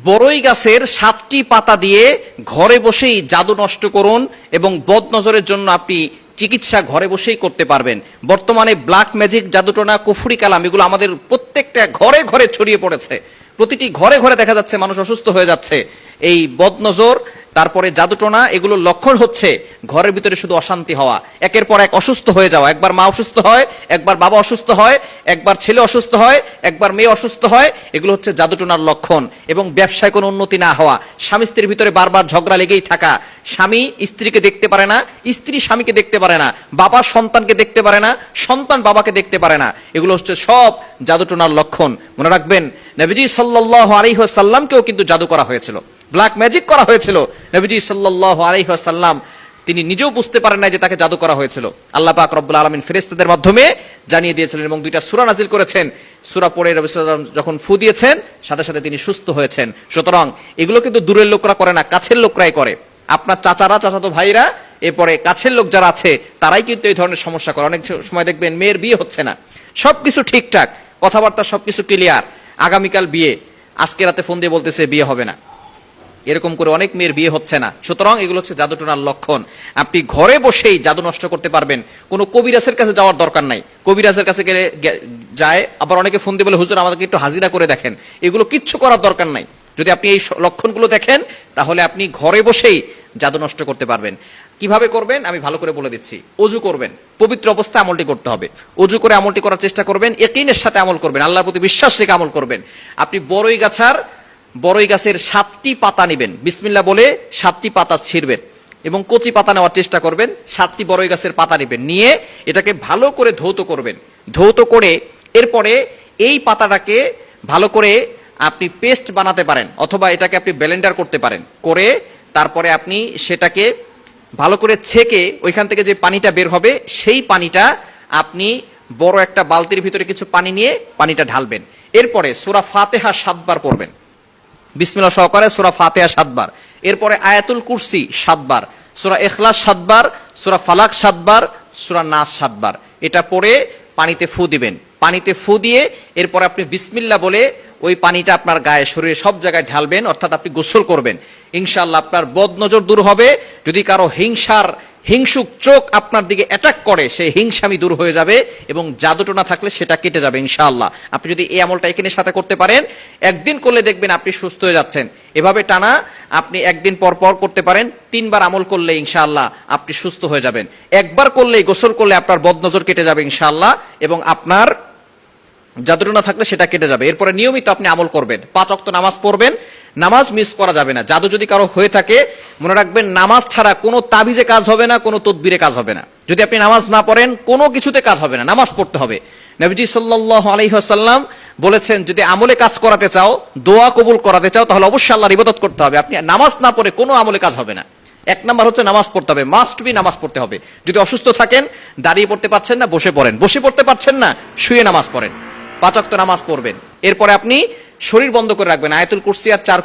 বড়ই গাছের 7টি পাতা দিয়ে ঘরে বসেই জাদু নষ্ট করুন এবং বদনজরের জন্য আপনি চিকিৎসা ঘরে বসেই করতে পারবেন। বর্তমানে ব্ল্যাক ম্যাজিক, জাদুটোনা, কুফরি কালাম এগুলো আমাদের প্রত্যেকটা ঘরে ঘরে ছড়িয়ে পড়েছে। প্রতিটি ঘরে ঘরে দেখা যাচ্ছে মানুষ অসুস্থ হয়ে যাচ্ছে। এই বদনজর, তারপরে জাদুটোনা, এগুলোর লক্ষণ হচ্ছে ঘরের ভিতরে শুধু অশান্তি হওয়া, একের পর এক অসুস্থ হয়ে যাওয়া। একবার মা অসুস্থ হয়, একবার বাবা অসুস্থ হয়, একবার ছেলে অসুস্থ হয়, একবার মেয়ে অসুস্থ হয়। এগুলো হচ্ছে জাদুটোনার লক্ষণ। এবং ব্যবসায় কোনো উন্নতি না হওয়া, স্বামী স্ত্রীর ভিতরে বারবার ঝগড়া লেগেই থাকা, স্বামী স্ত্রীকে দেখতে পারে না, স্ত্রী স্বামীকে দেখতে পারে না, বাবা সন্তানকে দেখতে পারে না, সন্তান বাবাকে দেখতে পারে না। এগুলো হচ্ছে সব জাদুটোনার লক্ষণ। মনে রাখবেন, নবীজি সাল্লাল্লাহু আলাইহি ওয়াসাল্লামকেও কিন্তু জাদু করা হয়েছিল, ব্ল্যাক ম্যাজিক করা হয়েছিল। নবীজি সাল্লাল্লাহু আলাইহি ওয়াসাল্লাম তিনি নিজেও বুঝতে পারেন না যে তাকে জাদু করা হয়েছিল। আল্লাহ পাক রব্বুল আলামিন ফেরেশতাদের মাধ্যমে জানিয়ে দিয়েছিলেন এবং 2টা সূরা নাজিল করেছেন। সূরা পড়ে নবী সাল্লাল্লাহু আলাইহি ওয়াসাল্লাম যখন ফু দিয়েছেন, সাথে সাথে তিনি সুস্থ হয়েছেন। সুতরাং এগুলো কিন্তু দূরের লোকরা করে না, কাছের লোকরাই করে। আপনার চাচারা, চাচাতো ভাইরা, এরপরে কাছের লোক যারা আছে তারাই কিন্তু এই ধরনের সমস্যা করে। অনেক সময় দেখবেন মেয়ের বিয়ে হচ্ছে না, সবকিছু ঠিকঠাক, কথাবার্তা সবকিছু ক্লিয়ার, আগামীকাল বিয়ে, আজকে রাতে ফোন দিয়ে বলতেছে বিয়ে হবে না। এরকম করে অনেক মেয়ের বিয়ে হচ্ছে না। সুতরাং এগুলো হচ্ছে জাদুটোনার লক্ষণ। আপনি ঘরে বসেই জাদু নষ্ট করতে পারবেন, কোনো কবিরাজের কাছে যাওয়ার দরকার নাই। কবিরাজের কাছে গেলে যায়, আবার অনেকে ফোন দিয়ে বলে হুজুর আমাদেরকে একটু হাজিরা করে দেখেন। এগুলো কিচ্ছু করার দরকার নাই। যদি আপনি এই লক্ষণগুলো দেখেন তাহলে আপনি ঘরে বসেই জাদু নষ্ট করতে পারবেন। কিভাবে করবেন আমি ভালো করে বলে দিচ্ছি। অজু করবেন, পবিত্র অবস্থায় আমলটি করতে হবে। অজু করে আমলটি করার চেষ্টা করবেন, ইয়াকিনের সাথে আমল করবেন, আল্লাহর প্রতি বিশ্বাস রেখে আমল করবেন। আপনি বড়ই গাছের 7টি পাতা নেবেন, বিসমিল্লাহ বলে 7টি পাতা ছিঁড়বেন এবং কচি পাতা নেওয়ার চেষ্টা করবেন। 7টি বড়ই গাছের পাতা নেবেন, নিয়ে এটাকে ভালো করে ধৌত করবেন। ধৌত করে এরপরে এই পাতাটাকে ভালো করে আপনি পেস্ট বানাতে পারেন, অথবা এটাকে আপনি ব্লেন্ডার করতে পারেন। করে তারপরে আপনি সেটাকে ভালো করে ছেঁকে ওইখান থেকে যে পানিটা বের হবে সেই পানিটা আপনি বড় একটা বালতির ভিতরে কিছু পানি নিয়ে পানিটা ঢালবেন। এরপরে সূরা ফাতিহা 7 বার পড়বেন, বিসমিল্লাহ সহকারে সূরা ফাতিহা 7 বার। এরপরে আয়াতুল কুরসি 7 বার, সূরা ইখলাস 7 বার, সূরা ফালাক 7 বার, সূরা নাস 7 বার। এটা পড়ে পানিতে ফু দিবেন। পানিতে ফু দিয়ে এরপর আপনি বিসমিল্লাহ বলে ওই পানিটা আপনার গায়ে, শরীরে সব জায়গায় ঢালবেন, অর্থাৎ আপনি গোসল করবেন। ইনশাআল্লাহ আপনার বদনজর দূর হবে। যদি কারো হিংসুক চোখ আপনার দিকে অ্যাটাক করে, সেই হিংসামি দূর হয়ে যাবে এবং জাদুটোনা থাকলে সেটা কেটে যাবে ইনশাআল্লাহ। আপনি যদি এই আমলটা এখানে সাথে করতে পারেন, একদিন করলে দেখবেন আপনি সুস্থ হয়ে যাচ্ছেন। এভাবে টানা আপনি একদিন পর পর করতে পারেন। 3 বার আমল করলে ইনশাআল্লাহ আপনি সুস্থ হয়ে যাবেন। একবার করলেই, গোসল করলে আপনার বদনজর কেটে যাবে ইনশাআল্লাহ, এবং আপনার জাদুটোনা থাকলে সেটা কেটে যাবে। এরপরে নিয়মিত আপনি আমল করবেন, 5 ওয়াক্ত নামাজ পড়বেন, নামাজ মিস করা যাবে না। জাদু যদি কারো হয়ে থাকে মনে রাখবেন, নামাজ ছাড়া কোনো তাবিজে কাজ হবে না, কোনো তদবিরে কাজ হবে না। যদি আপনি নামাজ না পড়েন কোনো কিছুতে কাজ হবে না, নামাজ পড়তে হবে। নবীজি সাল্লাল্লাহু আলাইহি ওয়াসাল্লাম বলেছেন, যদি আমলে কাজ করাতে চাও, দোয়া কবুল করাতে চাও, তাহলে অবশ্যই আল্লাহর ইবাদত করতে হবে। আপনি নামাজ না পড়ে কোনো আমলে কাজ হবে না। 1 নাম্বার হচ্ছে নামাজ পড়তে হবে, মাস্ট বি নামাজ পড়তে হবে। যদি অসুস্থ থাকেন, দাঁড়িয়ে পড়তে পারছেন না, বসে পড়েন, বসে পড়তে পারছেন না, শুয়ে নামাজ পড়েন, 5 ওয়াক্ত নামাজ পড়বেন। এরপরে আপনি শরীর বন্ধ করে রাখবেন, আয়াতুল কুরসি আর 4